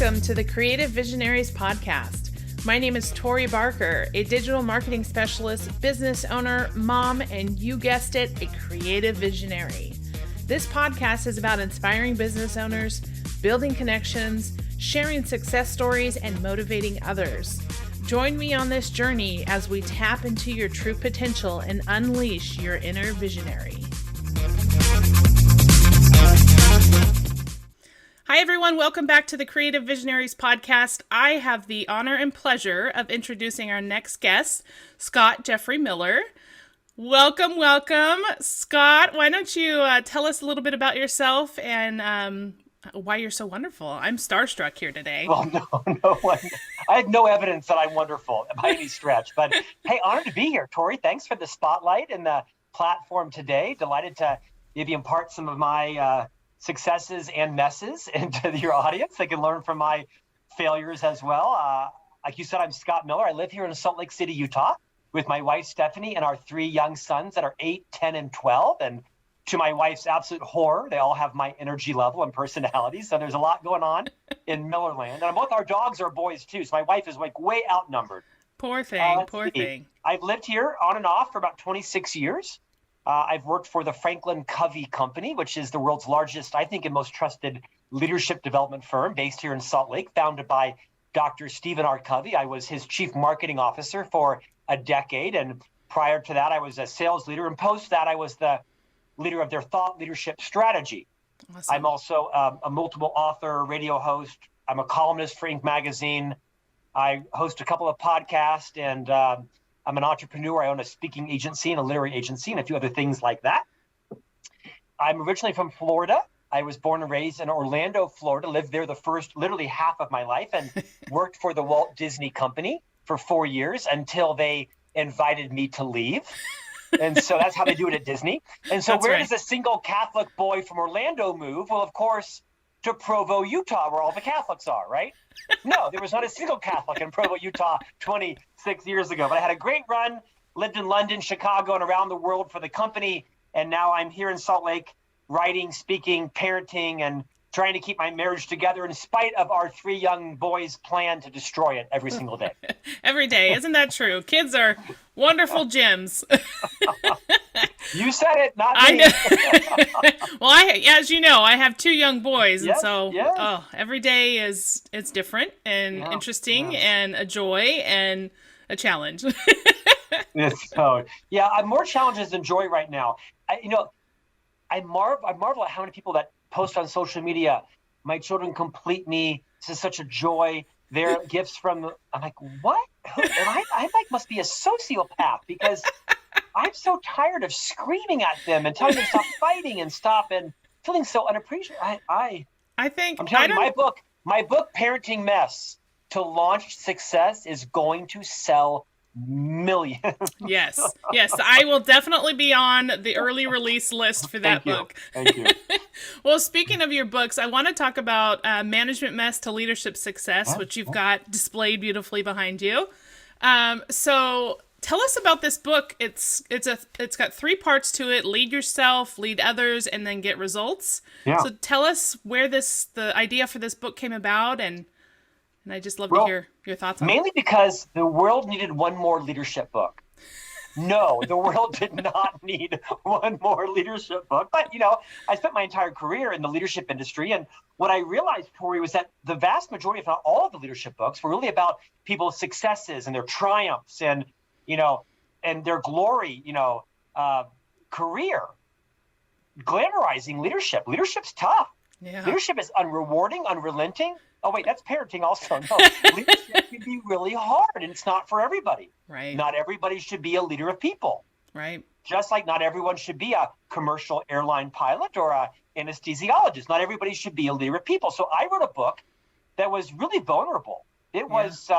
Welcome to the Creative Visionaries Podcast. My name is Tori Barker, a digital marketing specialist, business owner, mom, and you guessed it, a creative visionary. This podcast is about inspiring business owners, building connections, sharing success stories, and motivating others. Join me on this journey as we tap into your true potential and unleash your inner visionary. Hi, everyone. Welcome back to the Creative Visionaries Podcast. I have the honor and pleasure of introducing our next guest, Scott Jeffrey Miller. Welcome, welcome. Scott, why don't you tell us a little bit about yourself and why you're so wonderful? I'm starstruck here today. Well, no. I have no evidence that I'm wonderful by any stretch. But hey, honored to be here, Tori. Thanks for the spotlight and the platform today. Delighted to maybe impart some of my successes and messes into your audience. They can learn from my failures as well. Like you said, I'm Scott Miller. I live here in Salt Lake City, Utah, with my wife, Stephanie, and our three young sons that are 8, 10, and 12. And to my wife's absolute horror, they all have my energy level and personality. So there's a lot going on in Millerland. And both our dogs are boys, too. So my wife is like way outnumbered. Poor thing. I've lived here on and off for about 26 years. I've worked for the Franklin Covey Company, which is the world's largest, I think, and most trusted leadership development firm based here in Salt Lake, founded by Dr. Stephen R. Covey. I was his chief marketing officer for a decade. And prior to that, I was a sales leader. And post that, I was the leader of their thought leadership strategy. Awesome. I'm also a multiple author, radio host. I'm a columnist for Inc. magazine. I host a couple of podcasts, and I'm an entrepreneur. I own a speaking agency and a literary agency and a few other things like that. I'm originally from Florida. I was born and raised in Orlando, Florida, lived there the first literally half of my life, and worked for the Walt Disney Company for 4 years until they invited me to leave. And so that's how they do it at Disney. And so where does a single Catholic boy from Orlando move? Well, of course, to Provo, Utah, where all the Catholics are, right? No, there was not a single Catholic in Provo, Utah 26 years ago. But I had a great run, lived in London, Chicago, and around the world for the company. And now I'm here in Salt Lake writing, speaking, parenting, and trying to keep my marriage together in spite of our three young boys' plan to destroy it every single day. Every day. Isn't that true? Kids are wonderful gems. You said it, not me. I know. Well, as you know, I have two young boys. Yes, and so yes. Every day it's different and interesting and a joy and a challenge. More challenges than joy right now. I marvel at how many people that post on social media, my children complete me. This is such a joy. They're gifts from, I'm like, what? I must be a sociopath because I'm so tired of screaming at them and telling them to stop fighting and stop and feeling so unappreciated. I'm telling you, my book, Parenting Mess to Launch Success, is going to sell millions. Yes. I will definitely be on the early release list for that book. Thank you. Well, speaking of your books, I want to talk about Management Mess to Leadership Success, which you've got displayed beautifully behind you. So tell us about this book. It's got 3 parts to it: lead yourself, lead others, and then get results. Yeah. So tell us where the idea for this book came about, and I'd just love to hear your thoughts on it. Mainly because the world needed one more leadership book. No, the world did not need one more leadership book. But, I spent my entire career in the leadership industry. And what I realized, Tori, was that the vast majority, if not all of the leadership books, were really about people's successes and their triumphs and, and their glory, career, glamorizing leadership. Leadership's tough. Yeah. Leadership is unrewarding, unrelenting. Oh, wait, that's parenting also. No, leadership can be really hard, and it's not for everybody. Right. Not everybody should be a leader of people. Right. Just like not everyone should be a commercial airline pilot or a anesthesiologist. Not everybody should be a leader of people. So I wrote a book that was really vulnerable. It was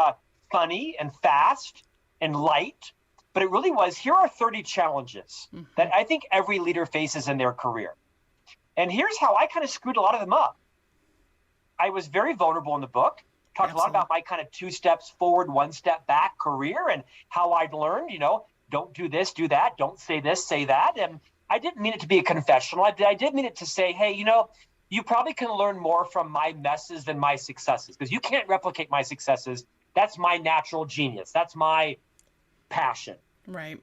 funny and fast and light, but it really was, here are 30 challenges that I think every leader faces in their career. And here's how I kind of screwed a lot of them up. I was very vulnerable in the book, talked a lot about my kind of 2 steps forward, 1 step back career and how I'd learned, don't do this, do that, don't say this, say that. And I didn't mean it to be a confessional. I did mean it to say, hey, you probably can learn more from my messes than my successes, because you can't replicate my successes. That's my natural genius. That's my passion. Right.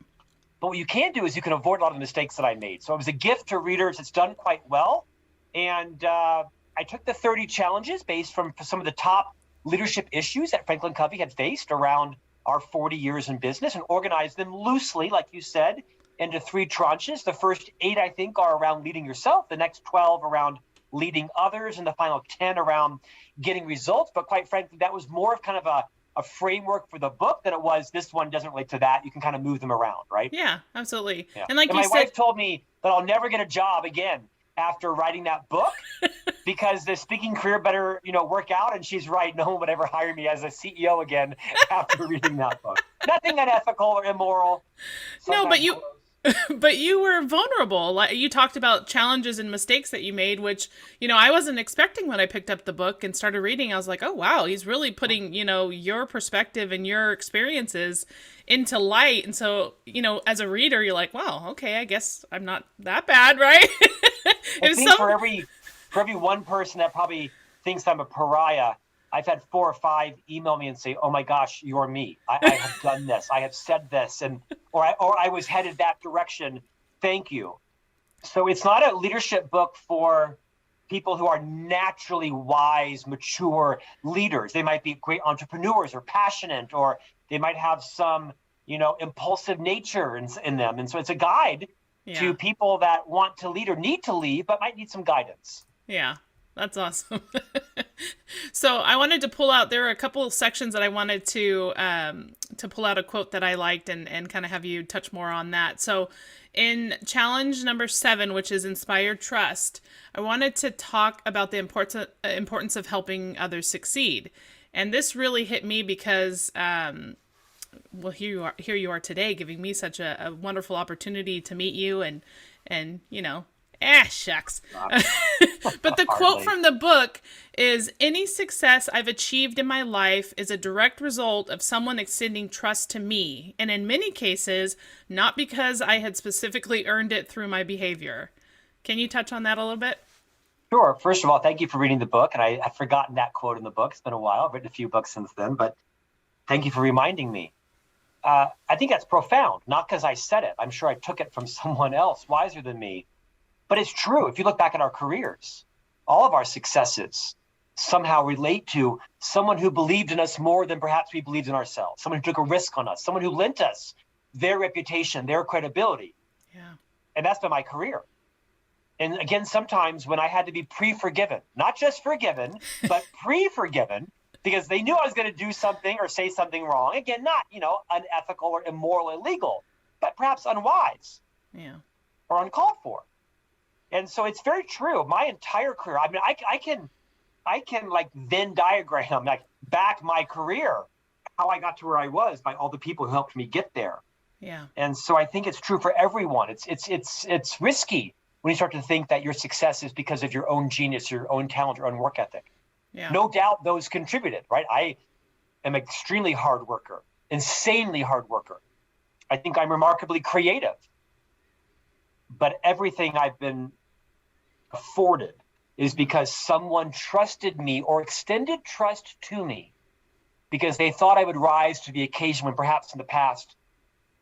But what you can do is you can avoid a lot of the mistakes that I made. So it was a gift to readers. It's done quite well. And I took the 30 challenges based from some of the top leadership issues that Franklin Covey had faced around our 40 years in business, and organized them loosely, like you said, into 3 tranches. The first 8, I think, are around leading yourself. The next 12 around leading others, and the final 10 around getting results. But quite frankly, that was more of kind of a framework for the book than it was, this one doesn't relate to that. You can kind of move them around, right? Yeah, absolutely. Yeah. And like and you my said, wife told me that I'll never get a job again after writing that book because the speaking career better, work out. And she's right. No one would ever hire me as a CEO again after reading that book. Nothing unethical or immoral. no, but Sometimes but you were vulnerable. Like, you talked about challenges and mistakes that you made, which, I wasn't expecting when I picked up the book and started reading. I was like, oh, wow, he's really putting, your perspective and your experiences into light. And so, as a reader, you're like, wow, okay, I guess I'm not that bad, right? I think for every one person that probably thinks I'm a pariah, I've had 4 or 5 email me and say, oh my gosh, you're me. I have done this. I have said this, or I was headed that direction. Thank you. So it's not a leadership book for people who are naturally wise, mature leaders. They might be great entrepreneurs or passionate, or they might have some, impulsive nature in them. And so it's a guide to people that want to lead or need to lead, but might need some guidance. Yeah. That's awesome. So I wanted to pull out, there are a couple of sections that I wanted to pull out a quote that I liked and kind of have you touch more on that. So in challenge number 7, which is Inspire Trust, I wanted to talk about the importance of helping others succeed. And this really hit me because, well, here you are today, giving me such a wonderful opportunity to meet you and shucks. But the quote from the book is, any success I've achieved in my life is a direct result of someone extending trust to me, and in many cases, not because I had specifically earned it through my behavior. Can you touch on that a little bit? Sure. First of all, thank you for reading the book. And I have forgotten that quote in the book. It's been a while. I've written a few books since then, but thank you for reminding me. I think that's profound, not because I said it. I'm sure I took it from someone else wiser than me. But it's true. If you look back at our careers, all of our successes somehow relate to someone who believed in us more than perhaps we believed in ourselves, someone who took a risk on us, someone who lent us their reputation, their credibility. Yeah. And that's been my career. And again, sometimes when I had to be pre-forgiven, not just forgiven, but pre-forgiven, because they knew I was going to do something or say something wrong. Again, not, unethical or immoral, illegal, but perhaps unwise. Yeah. Or uncalled for. And so it's very true. My entire career, I mean, I can like Venn diagram, like back my career, how I got to where I was by all the people who helped me get there. Yeah. And so I think it's true for everyone. It's risky when you start to think that your success is because of your own genius, your own talent, your own work ethic. Yeah. No doubt those contributed, right? I am an extremely hard worker, insanely hard worker. I think I'm remarkably creative. But everything I've been afforded is because someone trusted me or extended trust to me because they thought I would rise to the occasion when perhaps in the past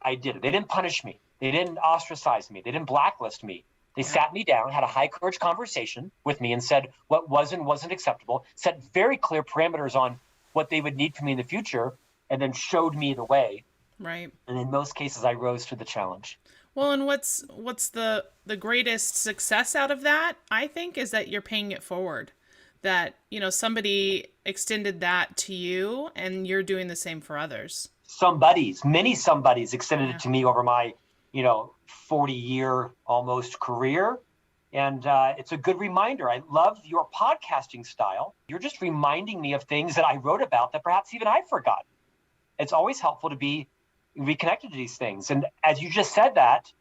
I didn't. They didn't punish me. They didn't ostracize me. They didn't blacklist me. They sat me down, had a high courage conversation with me and said what was and wasn't acceptable, set very clear parameters on what they would need from me in the future, and then showed me the way. Right. And in most cases, I rose to the challenge. Well, and what's the greatest success out of that, I think, is that you're paying it forward. That, somebody extended that to you and you're doing the same for others. Many somebodies extended it to me over my, 40-year almost career. And it's a good reminder. I love your podcasting style. You're just reminding me of things that I wrote about that perhaps even I've forgotten. It's always helpful to be reconnected to these things. And as you just said that,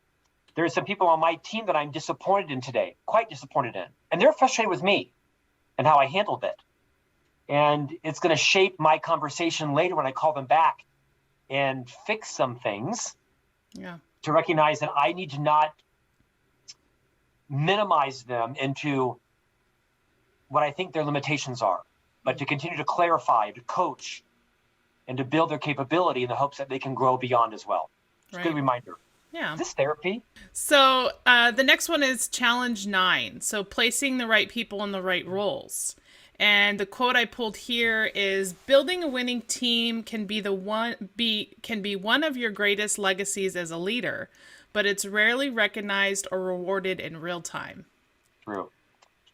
there are some people on my team that I'm disappointed in today, quite disappointed in. And they're frustrated with me and how I handled it. And it's going to shape my conversation later when I call them back and fix some things. Yeah. To recognize that I need to not minimize them into what I think their limitations are, but to continue to clarify, to coach, and to build their capability in the hopes that they can grow beyond as well. It's a good reminder. Yeah. Is this therapy? So the next one is challenge 9. So placing the right people in the right roles. And the quote I pulled here is, building a winning team can be one of your greatest legacies as a leader, but it's rarely recognized or rewarded in real time. True.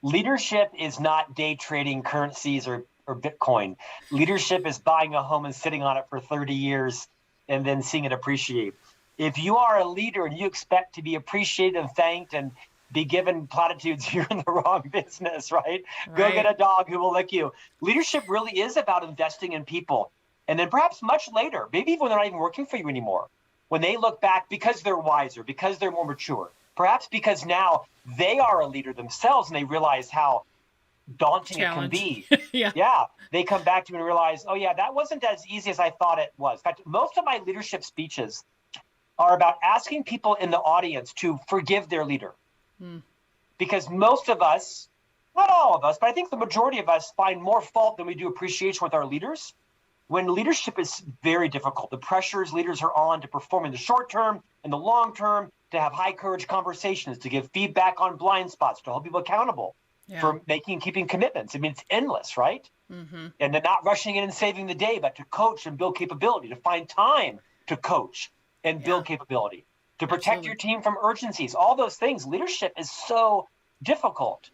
Leadership is not day trading currencies or Bitcoin. Leadership is buying a home and sitting on it for 30 years and then seeing it appreciate. If you are a leader and you expect to be appreciated and thanked and be given platitudes, you're in the wrong business, right? Go get a dog who will lick you. Leadership really is about investing in people. And then perhaps much later, maybe even when they're not even working for you anymore, when they look back because they're wiser, because they're more mature, perhaps because now they are a leader themselves and they realize how daunting it can be. Yeah. They come back to you and realize, oh yeah, that wasn't as easy as I thought it was. In fact, most of my leadership speeches are about asking people in the audience to forgive their leader. Because most of us, not all of us, but I think the majority of us find more fault than we do appreciation with our leaders. When leadership is very difficult, the pressures leaders are on to perform in the short term, in the long term, to have high courage conversations, to give feedback on blind spots, to hold people accountable for keeping commitments. I mean, it's endless, right? And then not rushing in and saving the day, but to coach and build capability, to find time to coach and build capability, to protect your team from urgencies, all those things. Leadership is so difficult.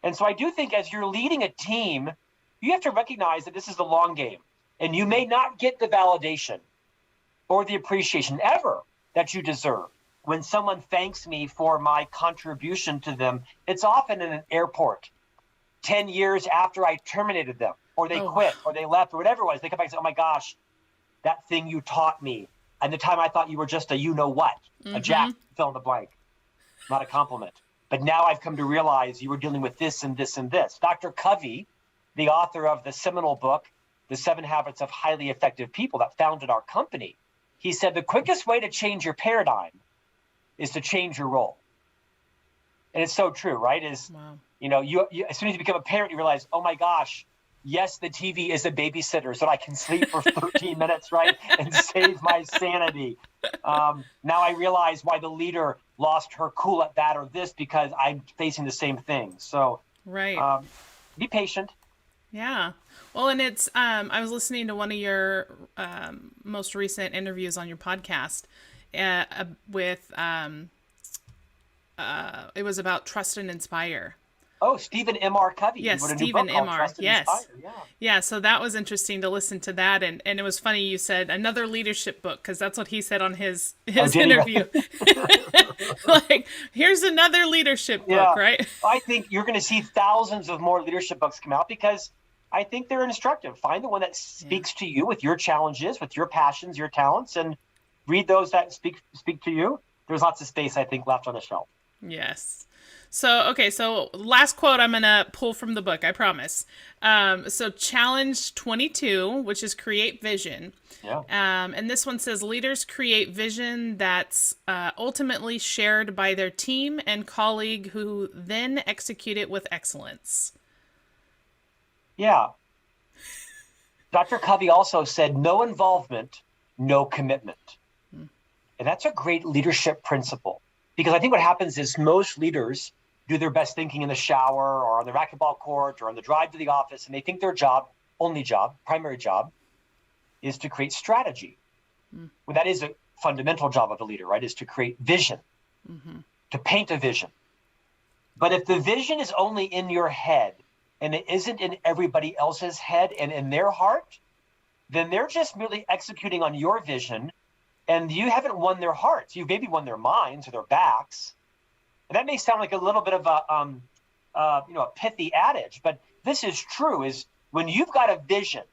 And so I do think as you're leading a team, you have to recognize that this is the long game. And you may not get the validation or the appreciation ever that you deserve. When someone thanks me for my contribution to them, it's often in an airport, 10 years after I terminated them, or they quit, or they left, or whatever it was. They come back and say, oh my gosh, that thing you taught me, and the time I thought you were just a you-know-what, a jack, fill in the blank, not a compliment. But now I've come to realize you were dealing with this and this and this. Dr. Covey, the author of the seminal book, The 7 Habits of Highly Effective People, that founded our company, he said the quickest way to change your paradigm is to change your role. And it's so true, right? You know, you as soon as you become a parent, you realize, oh my gosh, yes, the TV is a babysitter so that I can sleep for 13 minutes, right? And save my sanity. Now I realize why the leader lost her cool at that or this, because I'm facing the same thing. So be patient. Yeah. Well, and it's, I was listening to one of your most recent interviews on your podcast with, it was about Trust and Inspire. Oh, Stephen M.R. Covey. Yes, Stephen M.R. Yes. Yeah, so that was interesting to listen to that. And it was funny you said another leadership book, because that's what he said on his interview. Like, here's another leadership book, right? I think you're going to see thousands of more leadership books come out because I think they're instructive. Find the one that speaks to you with your challenges, with your passions, your talents, and read those that speak to you. There's lots of space, I think, left on the shelf. Yes. So last quote I'm going to pull from the book, I promise. So challenge 22, which is create vision. Yeah. And this one says, leaders create vision that's ultimately shared by their team and colleague who then execute it with excellence. Yeah. Dr. Covey also said, no involvement, no commitment. And that's a great leadership principle. Because I think what happens is most leaders do their best thinking in the shower or on the racquetball court or on the drive to the office, and they think their primary job, is to create strategy. Well, that is a fundamental job of a leader, right? Is to create vision, to paint a vision. But if the vision is only in your head and it isn't in everybody else's head and in their heart, then they're just merely executing on your vision, and you haven't won their hearts. You've maybe won their minds or their backs. And that may sound like a little bit of a pithy adage, but this is true, is when you've got a vision,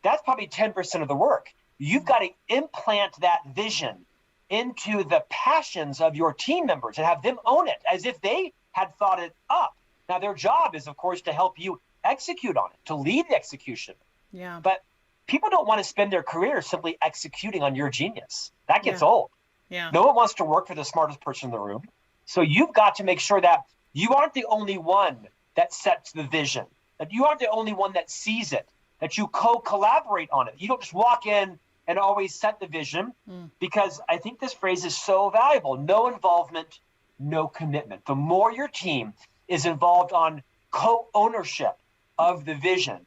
that's probably 10% of the work. You've got to implant that vision into the passions of your team members and have them own it as if they had thought it up. Now, their job is, of course, to help you execute on it, to lead the execution. Yeah. But people don't want to spend their career simply executing on your genius. That gets old. Yeah. No one wants to work for the smartest person in the room. So you've got to make sure that you aren't the only one that sets the vision, that you aren't the only one that sees it, that you co-collaborate on it. You don't just walk in and always set the vision, because I think this phrase is so valuable. No involvement, no commitment. The more your team is involved on co-ownership of the vision,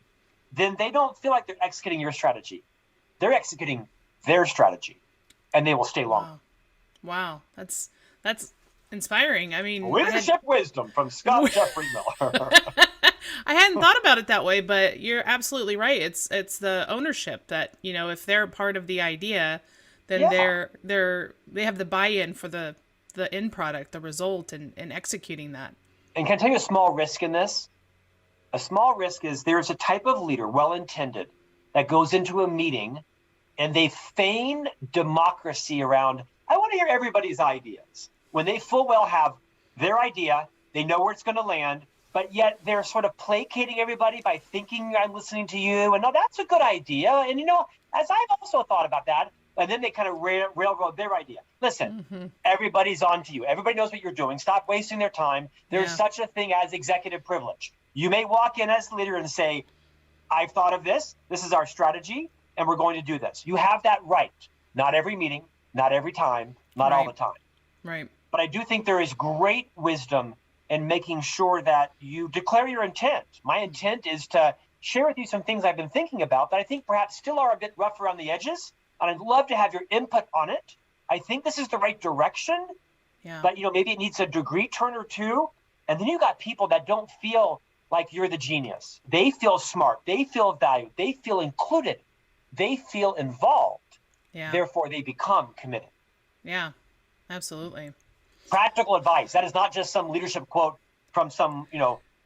then they don't feel like they're executing your strategy. They're executing their strategy, and they will stay longer. Wow. That's inspiring. I mean, Leadership wisdom from Scott Jeffrey Miller. I hadn't thought about it that way, but you're absolutely right. It's the ownership that, if they're part of the idea, then they have the buy-in for the end product, the result, and executing that. And can I tell you a small risk in this? A small risk is there's a type of leader, well-intended, that goes into a meeting and they feign democracy around, I want to hear everybody's ideas. When they full well have their idea, they know where it's going to land, but yet they're sort of placating everybody by thinking I'm listening to you. And no, that's a good idea. And, as I've also thought about that, and then they kind of railroad their idea. Listen, everybody's on to you. Everybody knows what you're doing. Stop wasting their time. There's such a thing as executive privilege. You may walk in as leader and say, I've thought of this. This is our strategy, and we're going to do this. You have that right. Not every meeting, not every time, not all the time. Right. But I do think there is great wisdom in making sure that you declare your intent. My intent is to share with you some things I've been thinking about that I think perhaps still are a bit rough around the edges, and I'd love to have your input on it. I think this is the right direction, but maybe it needs a degree turn or two. And then you got people that don't feel like you're the genius. They feel smart. They feel valued. They feel included. They feel involved. Yeah. Therefore, they become committed. Yeah, absolutely. Practical advice. That is not just some leadership quote from some,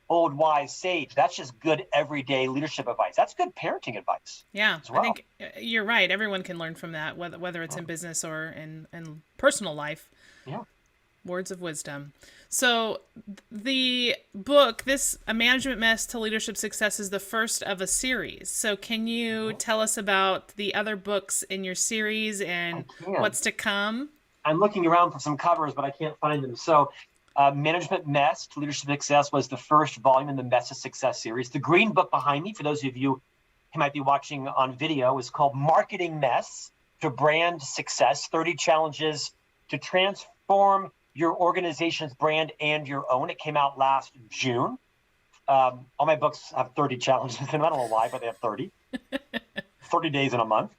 old wise sage. That's just good everyday leadership advice. That's good parenting advice. Yeah, well. I think you're right. Everyone can learn from that, whether it's in business or in personal life. Yeah. Words of wisdom. So the book, A Management Mess to Leadership Success, is the first of a series. So can you tell us about the other books in your series and what's to come? I'm looking around for some covers, but I can't find them. So Management Mess to Leadership Success was the first volume in the Mess of Success series. The green book behind me, for those of you who might be watching on video, is called Marketing Mess to Brand Success, 30 Challenges to Transform Your Organization's Brand and Your Own. It came out last June. All my books have 30 challenges, and I don't know why, but they have 30. 30 days in a month,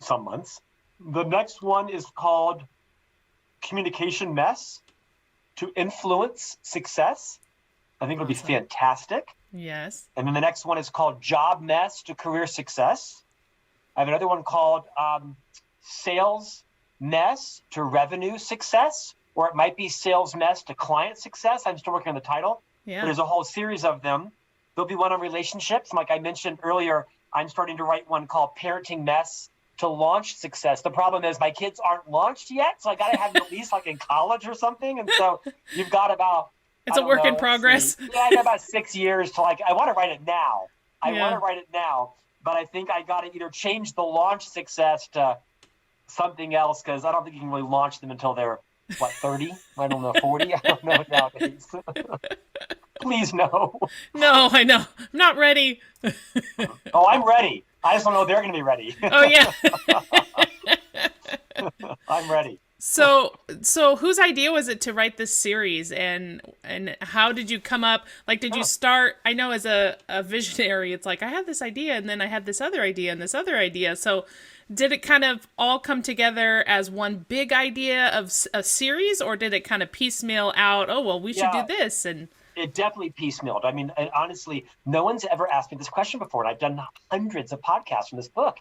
some months. The next one is called Communication Mess to Influence Success. I think it'll be fantastic. Yes. And then the next one is called Job Mess to Career Success. I have another one called Sales Mess to Revenue Success, or it might be Sales Mess to Client Success. I'm still working on the title. Yeah. But there's a whole series of them. There'll be one on relationships. Like I mentioned earlier, I'm starting to write one called Parenting Mess to Launch Success. The problem is my kids aren't launched yet, so I got to have them at least like in college or something. And so you've got about it's a work in progress. I got about 6 years to I want to write it now. I want to write it now, but I think I got to either change the launch success to something else, because I don't think you can really launch them until they're 30? I don't know, 40? I don't know nowadays. Please no. No, I know. I'm not ready. Oh, I'm ready. I just don't know they're going to be ready. Oh, yeah. I'm ready. So whose idea was it to write this series, and how did you come up? Did you start, I know as a visionary, it's like, I have this idea, and then I had this other idea and this other idea. So did it kind of all come together as one big idea of a series, or did it kind of piecemeal out, oh, well, we should do this? And it definitely piecemealed. I mean, honestly, no one's ever asked me this question before, and I've done hundreds of podcasts from this book.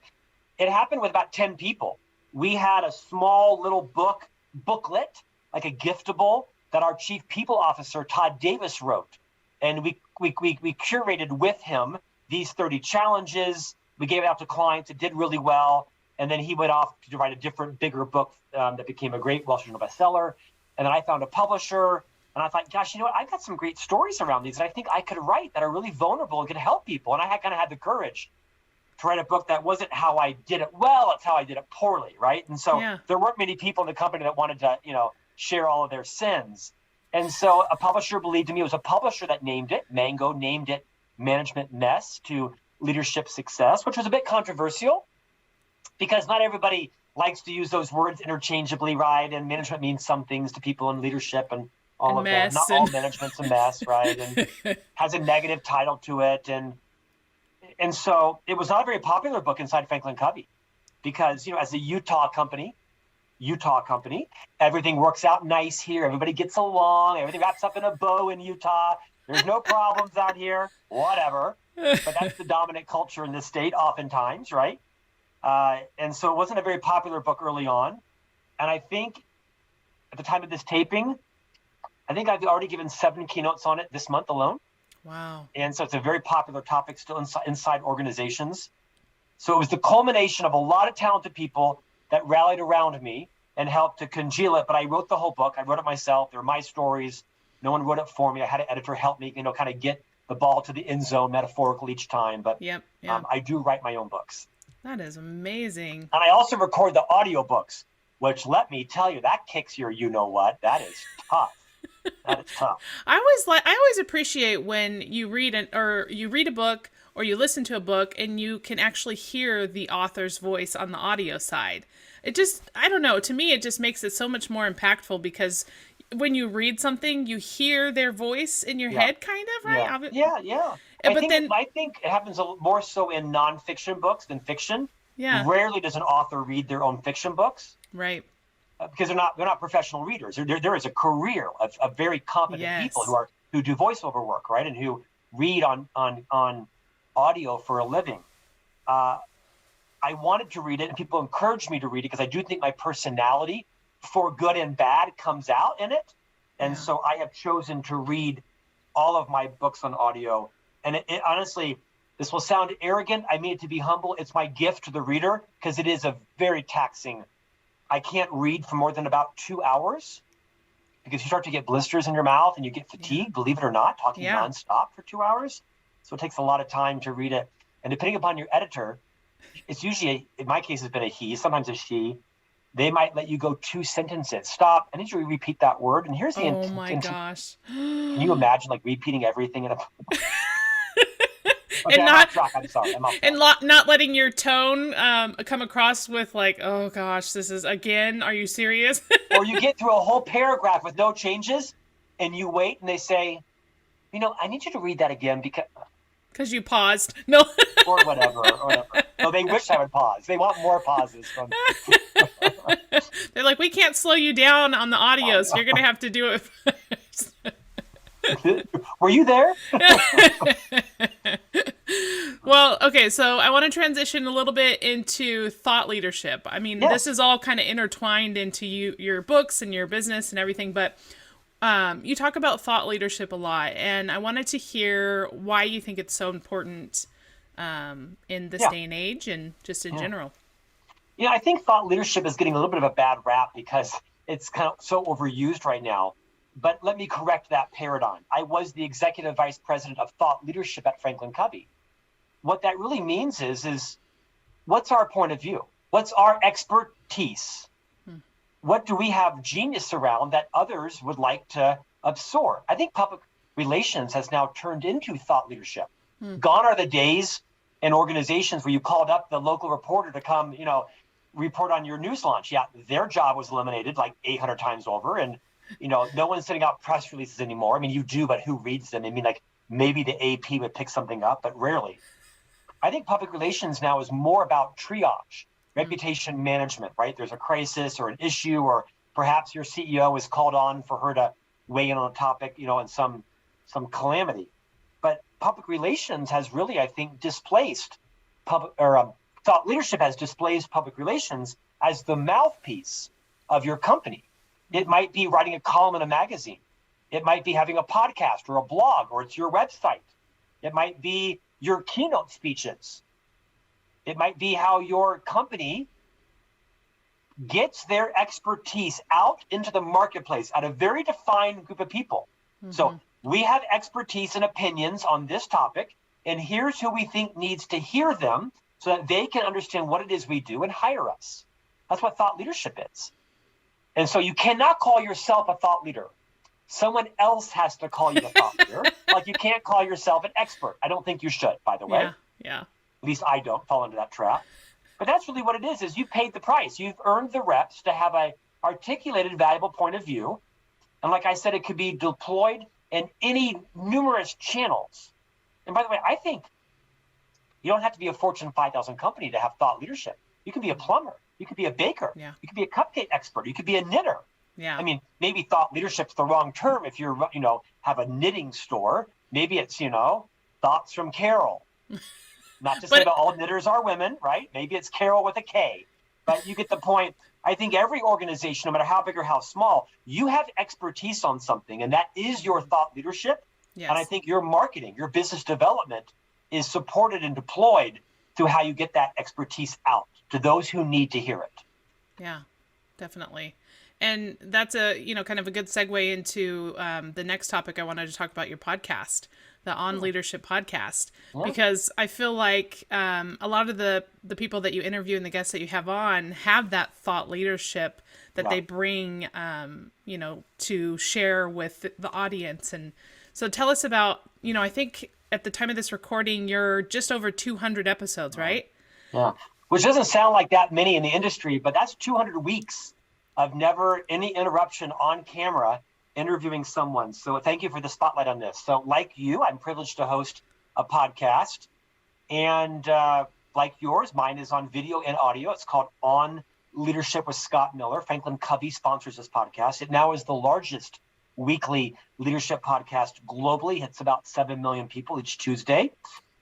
It happened with about 10 people. We had a small little booklet, like a giftable, that our chief people officer, Todd Davis, wrote. And we curated with him these 30 challenges. We gave it out to clients. It did really well. And then he went off to write a different, bigger book that became a great Wall Street Journal bestseller. And then I found a publisher. And I thought, gosh, you know what? I've got some great stories around these that I think I could write that are really vulnerable and could help people. And I kind of had the courage to write a book that wasn't how I did it well, it's how I did it poorly, right? And so there weren't many people in the company that wanted to, share all of their sins. And so a publisher believed in me. It was a publisher that named it. Mango named it Management Mess to Leadership Success, which was a bit controversial because not everybody likes to use those words interchangeably, right? And management means some things to people in leadership and all of that. Not all management's a mess, right? And has a negative title to it. And so it was not a very popular book inside Franklin Covey because, as a Utah company, everything works out nice here. Everybody gets along. Everything wraps up in a bow in Utah. There's no problems out here, whatever. But that's the dominant culture in this state oftentimes, right? And so it wasn't a very popular book early on. And I think at the time of this taping, I think I've already given 7 keynotes on it this month alone. Wow. And so it's a very popular topic still inside organizations. So it was the culmination of a lot of talented people that rallied around me and helped to congeal it. But I wrote the whole book. I wrote it myself. They're my stories. No one wrote it for me. I had an editor help me, kind of get the ball to the end zone metaphorical each time. But yep. I do write my own books. That is amazing. And I also record the audiobooks, which let me tell you, that kicks your you-know-what. That is tough. That is tough. I always appreciate when you read a book or you listen to a book and you can actually hear the author's voice on the audio side. It just, I don't know, to me it just makes it so much more impactful because when you read something, you hear their voice in your head, kind of, right? Yeah. I think it happens more so in nonfiction books than fiction. Yeah. Rarely does an author read their own fiction books. Right. Because they're not professional readers. There is a career of very competent people who do voiceover work, right, and who read on audio for a living. I wanted to read it, and people encouraged me to read it because I do think my personality, for good and bad, comes out in it. And so I have chosen to read all of my books on audio. And it honestly, this will sound arrogant. I mean it to be humble. It's my gift to the reader because it is a very taxing. I can't read for more than about 2 hours because you start to get blisters in your mouth and you get fatigued, believe it or not, talking nonstop for 2 hours. So it takes a lot of time to read it. And depending upon your editor, it's usually, in my case, it's been a he, sometimes a she. They might let you go 2 sentences. Stop. I need you to repeat that word. And here's the intent. Oh my gosh. Can you imagine repeating everything in a Okay, I'm sorry. Not letting your tone come across with oh gosh, this is again. Are you serious? Or you get through a whole paragraph with no changes, and you wait, and they say, I need you to read that again because you paused. No. or whatever. No, they wish I would pause. They want more pauses from. They're like, we can't slow you down on the audio, so you're gonna have to do it first. Were you there? Well, okay, so I want to transition a little bit into thought leadership. I mean, This is all kind of intertwined into your books and your business and everything, but you talk about thought leadership a lot, and I wanted to hear why you think it's so important in this day and age and just in general. I think thought leadership is getting a little bit of a bad rap because it's kind of so overused right now. But let me correct that paradigm. I was the executive vice president of thought leadership at Franklin Covey. What that really means is what's our point of view? What's our expertise? What do we have genius around that others would like to absorb? I think public relations has now turned into thought leadership. Gone are the days in organizations where you called up the local reporter to come, report on your news launch. Yeah, their job was eliminated 800 times over. And no one's sending out press releases anymore. I mean, you do, but who reads them? I mean, maybe the AP would pick something up, but rarely. I think public relations now is more about triage, reputation management, right? There's a crisis or an issue, or perhaps your CEO is called on for her to weigh in on a topic, in some calamity. But public relations has really, I think, displaced thought leadership has displaced public relations as the mouthpiece of your company. It might be writing a column in a magazine. It might be having a podcast or a blog, or it's your website. It might be your keynote speeches. It might be how your company gets their expertise out into the marketplace at a very defined group of people. So we have expertise and opinions on this topic, and here's who we think needs to hear them so that they can understand what it is we do and hire us. That's what thought leadership is. And so you cannot call yourself a thought leader someone else has to call you a thought leader. Like you can't call yourself an expert. I don't think you should, by the way. Yeah. At least I don't fall into that trap. But that's really what it is you paid the price. You've earned the reps to have a articulated, valuable point of view. And like I said, it could be deployed in any numerous channels. And by the way, I think you don't have to be a Fortune 5000 company to have thought leadership. You can be a plumber. You could be a baker. Yeah. You could be a cupcake expert. You could be a knitter. Yeah. I mean, maybe thought leadership's the wrong term if you're, have a knitting store. Maybe it's, thoughts from Carol. Not to say that all knitters are women, right? Maybe it's Carol with a K. But you get the point. I think every organization, no matter how big or how small, you have expertise on something, and that is your thought leadership. Yes. And I think your marketing, your business development is supported and deployed through how you get that expertise out to those who need to hear it. Yeah, definitely. And that's a, kind of a good segue into the next topic I wanted to talk about, your podcast, the On Leadership podcast, because I feel like a lot of the people that you interview and the guests that you have on have that thought leadership that they bring, to share with the audience. And so tell us about, I think at the time of this recording, you're just over 200 episodes, right? Yeah, which doesn't sound like that many in the industry, but that's 200 weeks of never any interruption on camera interviewing someone. So thank you for the spotlight on this. So like you, I'm privileged to host a podcast, and like yours, mine is on video and audio. It's called On Leadership with Scott Miller. Franklin Covey sponsors this podcast. It now is the largest weekly leadership podcast globally. It's about 7 million people each Tuesday.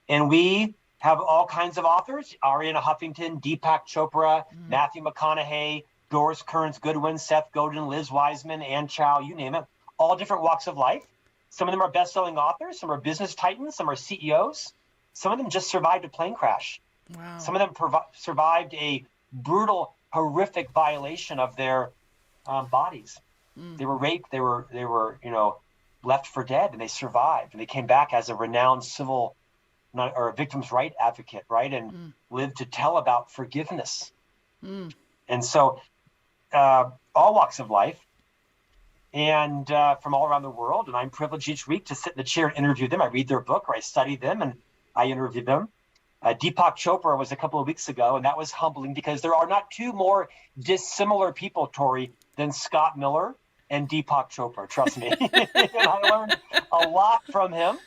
And we have all kinds of authors: Arianna Huffington, Deepak Chopra, Matthew McConaughey, Doris Kearns Goodwin, Seth Godin, Liz Wiseman, Ann Chow, you name it, all different walks of life. Some of them are best-selling authors, some are business titans, some are CEOs. Some of them just survived a plane crash. Wow. Some of them survived a brutal, horrific violation of their bodies. They were raped, they were left for dead, and they survived. And they came back as a renowned civil or victims' right advocate, right? And lived to tell about forgiveness. And so all walks of life, and from all around the world. And I'm privileged each week to sit in the chair and interview them. I read their book, or I study them, and I interview them. Deepak Chopra was a couple of weeks ago, and that was humbling because there are not two more dissimilar people, Tori, than Scott Miller and Deepak Chopra. Trust me. And I learned a lot from him.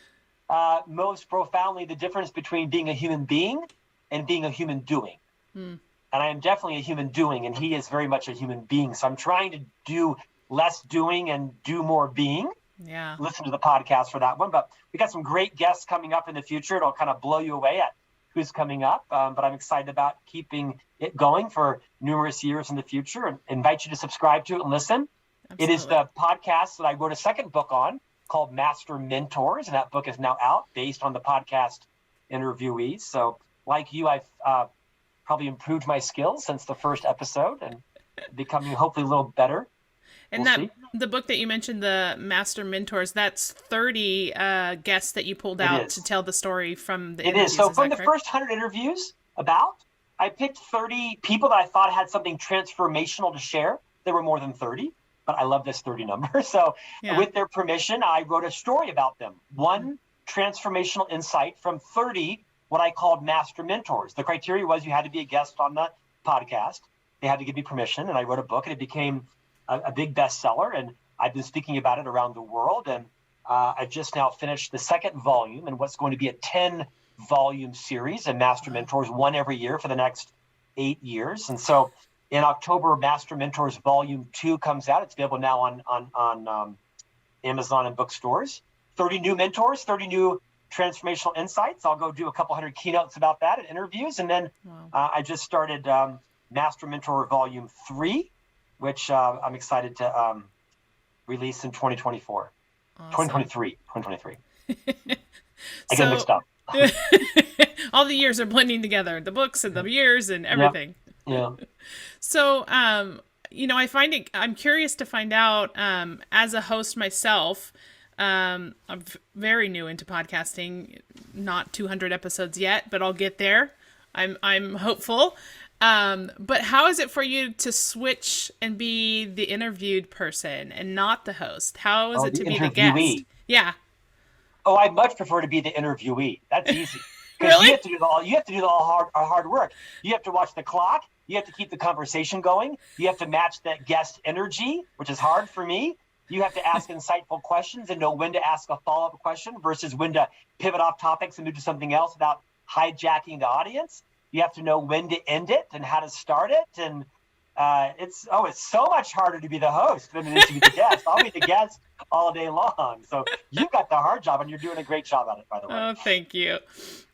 Most profoundly, the difference between being a human being and being a human doing. And I am definitely a human doing, and he is very much a human being. So I'm trying to do less doing and do more being. Yeah. Listen to the podcast for that one. But we got some great guests coming up in the future. It'll kind of blow you away at who's coming up. But I'm excited about keeping it going for numerous years in the future, and invite you to subscribe to it and listen. Absolutely. It is the podcast that I wrote a second book on called Master Mentors. And that book is now out based on the podcast interviewees. So like you, I've probably improved my skills since the first episode and becoming hopefully a little better. And the book that you mentioned, the Master Mentors, that's 30 guests that you pulled out to tell the story from the interviews. It is. So from the first 100 interviews I picked 30 people that I thought had something transformational to share. There were more than 30, but I love this 30 number. So with their permission, I wrote a story about them. One transformational insight from 30 what I called master mentors. The criteria was you had to be a guest on the podcast. They had to give me permission, and I wrote a book, and it became a big bestseller. And I've been speaking about it around the world. And I just now finished the second volume in what's going to be a 10-volume series of Master Mentors, one every year for the next 8 years. And so in October, Master Mentors Volume 2 comes out. It's available now on Amazon and bookstores. 30 new mentors, 30 new transformational insights. I'll go do a couple hundred keynotes about that and interviews. And then I just started Master Mentor Volume 3, which I'm excited to release in 2024. Awesome. 2023. I get mixed up. All the years are blending together, the books and the years and everything. Yeah. So, I'm curious to find out, as a host myself, I'm very new into podcasting, not 200 episodes yet, but I'll get there. I'm hopeful. But how is it for you to switch and be the interviewed person and not the host? How is Oh, it the to be the guest? interviewee. Yeah. Oh, I much prefer to be the interviewee. That's easy because Really? you have to do all hard work. You have to watch the clock. You have to keep the conversation going. You have to match that guest energy, which is hard for me. You have to ask insightful questions and know when to ask a follow-up question versus when to pivot off topics and move to something else without hijacking the audience. You have to know when to end it and how to start it. And it's so much harder to be the host than it is to be the guest. I'll be the guest all day long. So you got the hard job, and you're doing a great job at it, by the way. Oh, thank you.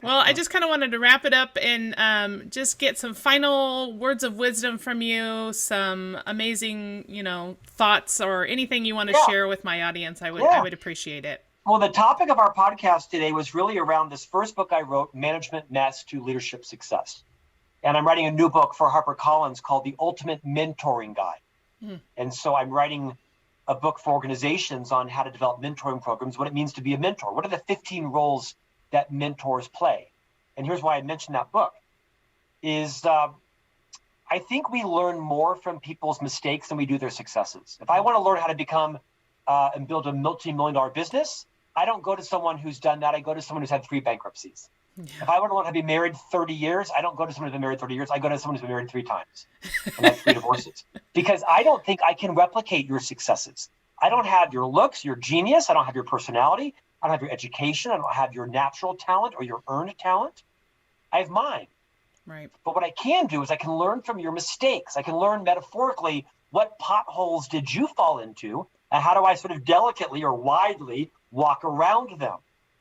Well, I just kind of wanted to wrap it up and just get some final words of wisdom from you, some amazing, thoughts or anything you want to share with my audience. I would appreciate it. Well, the topic of our podcast today was really around this first book I wrote, Management Mess to Leadership Success. And I'm writing a new book for HarperCollins called The Ultimate Mentoring Guide. And so I'm writing a book for organizations on how to develop mentoring programs, what it means to be a mentor. What are the 15 roles that mentors play? And here's why I mentioned that book is I think we learn more from people's mistakes than we do their successes. If I want to learn how to become and build a multi-million-dollar business, I don't go to someone who's done that. I go to someone who's had 3 bankruptcies. Yeah. If I want to learn how to be married 30 years, I don't go to someone who's been married 30 years. I go to someone who's been married 3 times and had 3 divorces. Because I don't think I can replicate your successes. I don't have your looks, your genius. I don't have your personality. I don't have your education. I don't have your natural talent or your earned talent. I have mine. Right. But what I can do is I can learn from your mistakes. I can learn metaphorically what potholes did you fall into and how do I sort of delicately or widely walk around them.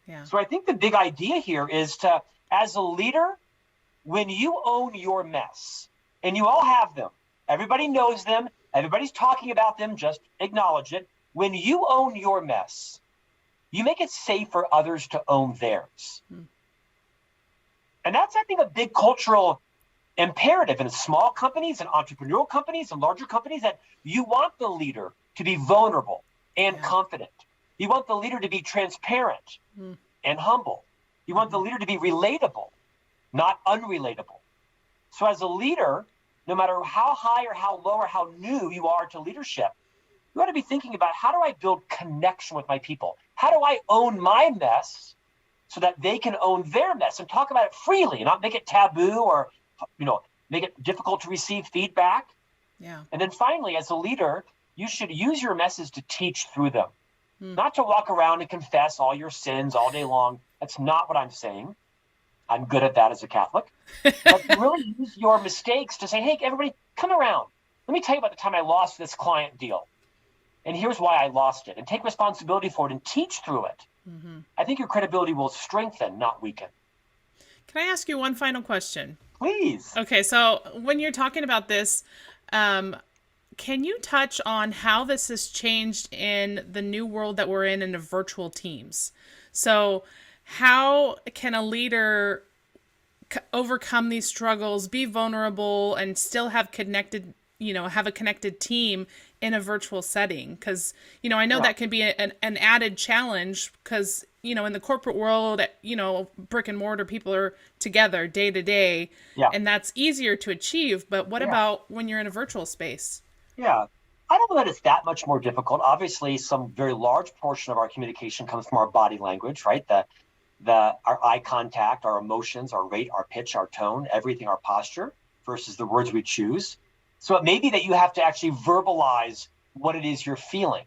Yeah. So I think the big idea here is to, as a leader, when you own your mess, and you all have them, everybody knows them, everybody's talking about them, just acknowledge it. When you own your mess, you make it safe for others to own theirs. And that's, I think, a big cultural imperative in small companies and entrepreneurial companies and larger companies, that you want the leader to be vulnerable and confident. You want the leader to be transparent and humble. You want the leader to be relatable, not unrelatable. So as a leader, no matter how high or how low or how new you are to leadership, you ought to be thinking about, how do I build connection with my people? How do I own my mess so that they can own their mess and talk about it freely and not make it taboo or, make it difficult to receive feedback? Yeah. And then finally, as a leader, you should use your messes to teach through them. Not to walk around and confess all your sins all day long. That's not what I'm saying. I'm good at that as a Catholic. But really use your mistakes to say, hey, everybody, come around. Let me tell you about the time I lost this client deal. And here's why I lost it. And take responsibility for it and teach through it. I think your credibility will strengthen, not weaken. Can I ask you one final question? Please. Okay, so when you're talking about this, can you touch on how this has changed in the new world that we're in the virtual teams? So how can a leader overcome these struggles, be vulnerable, and still have have a connected team in a virtual setting? Because, I know that can be an added challenge because, in the corporate world, brick and mortar, people are together day to day, and that's easier to achieve. But what about when you're in a virtual space? Yeah, I don't know that it's that much more difficult. Obviously, some very large portion of our communication comes from our body language, right? Our eye contact, our emotions, our rate, our pitch, our tone, everything, our posture versus the words we choose. So it may be that you have to actually verbalize what it is you're feeling.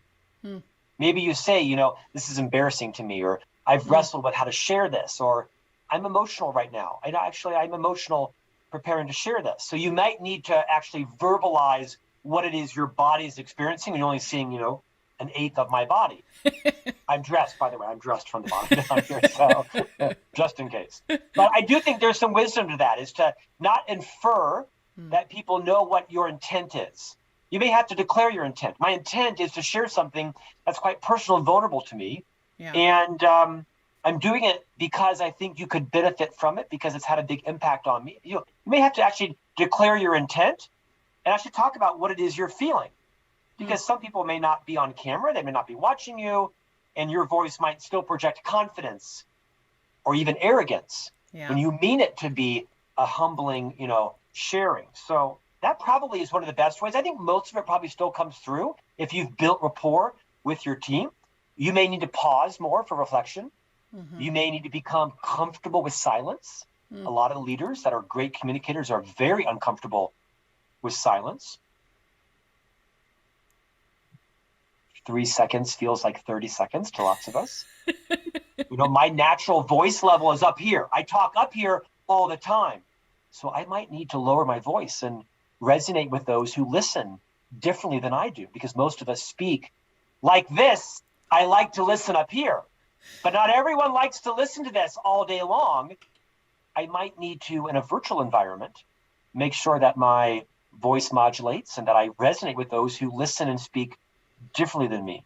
Maybe you say, this is embarrassing to me, or I've wrestled with how to share this, or I'm emotional right now. I'm emotional preparing to share this. So you might need to actually verbalize what it is your body is experiencing. You're only seeing, an eighth of my body. I'm dressed, by the way. I'm dressed from the bottom down here, so just in case. But I do think there's some wisdom to that, is to not infer that people know what your intent is. You may have to declare your intent. My intent is to share something that's quite personal and vulnerable to me. Yeah. And I'm doing it because I think you could benefit from it, because it's had a big impact on me. You may have to actually declare your intent and actually talk about what it is you're feeling, because some people may not be on camera, they may not be watching you, and your voice might still project confidence or even arrogance when you mean it to be a humbling, sharing. So that probably is one of the best ways. I think most of it probably still comes through if you've built rapport with your team. You may need to pause more for reflection. Mm-hmm. You may need to become comfortable with silence. A lot of leaders that are great communicators are very uncomfortable with silence. 3 seconds feels like 30 seconds to lots of us. My natural voice level is up here. I talk up here all the time. So I might need to lower my voice and resonate with those who listen differently than I do, because most of us speak like this. I like to listen up here, but not everyone likes to listen to this all day long. I might need to, in a virtual environment, make sure that my voice modulates and that I resonate with those who listen and speak differently than me.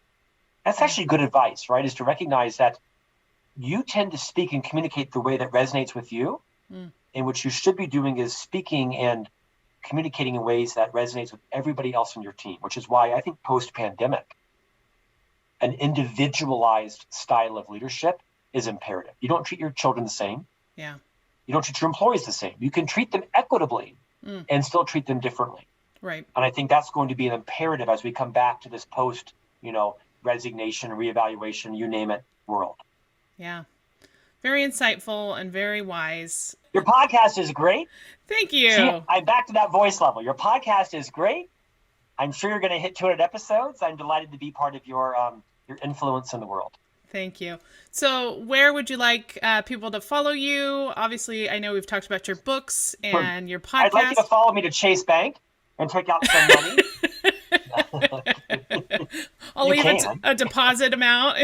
That's actually good advice, right? Is to recognize that you tend to speak and communicate the way that resonates with you. And what you should be doing is speaking and communicating in ways that resonates with everybody else on your team, which is why I think post-pandemic, an individualized style of leadership is imperative. You don't treat your children the same. Yeah. You don't treat your employees the same. You can treat them equitably and still treat them differently. Right. And I think that's going to be an imperative as we come back to this post, resignation, reevaluation, you name it, world. Yeah. Very insightful and very wise. Your podcast is great. Thank you. See, I'm back to that voice level. Your podcast is great. I'm sure you're going to hit 200 episodes. I'm delighted to be part of your influence in the world. Thank you. So where would you like people to follow you? Obviously, I know we've talked about your books and your podcast. I'd like you to follow me to Chase Bank and take out some money. I'll leave a deposit amount.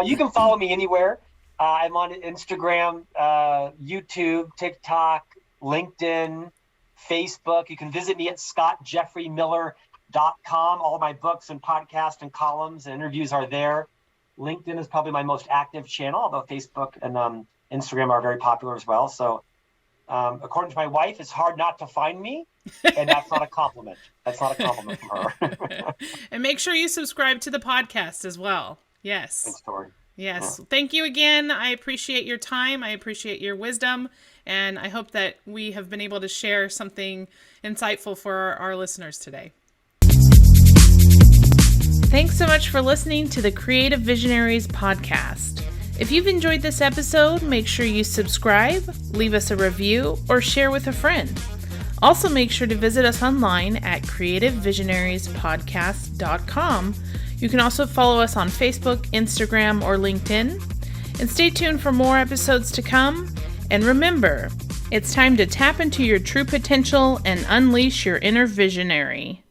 You can follow me anywhere. I'm on Instagram, YouTube, TikTok, LinkedIn, Facebook. You can visit me at scottjeffreymiller.com. All my books and podcasts and columns and interviews are there. LinkedIn is probably my most active channel, although Facebook and Instagram are very popular as well. So according to my wife, it's hard not to find me, and that's not a compliment. That's not a compliment from her. And make sure you subscribe to the podcast as well. Yes. Thanks, Tori. Yes. Yeah. Thank you again. I appreciate your time. I appreciate your wisdom. And I hope that we have been able to share something insightful for our listeners today. Thanks so much for listening to the Creative Visionaries Podcast. If you've enjoyed this episode, make sure you subscribe, leave us a review, or share with a friend. Also, make sure to visit us online at creativevisionariespodcast.com. You can also follow us on Facebook, Instagram, or LinkedIn. And stay tuned for more episodes to come. And remember, it's time to tap into your true potential and unleash your inner visionary.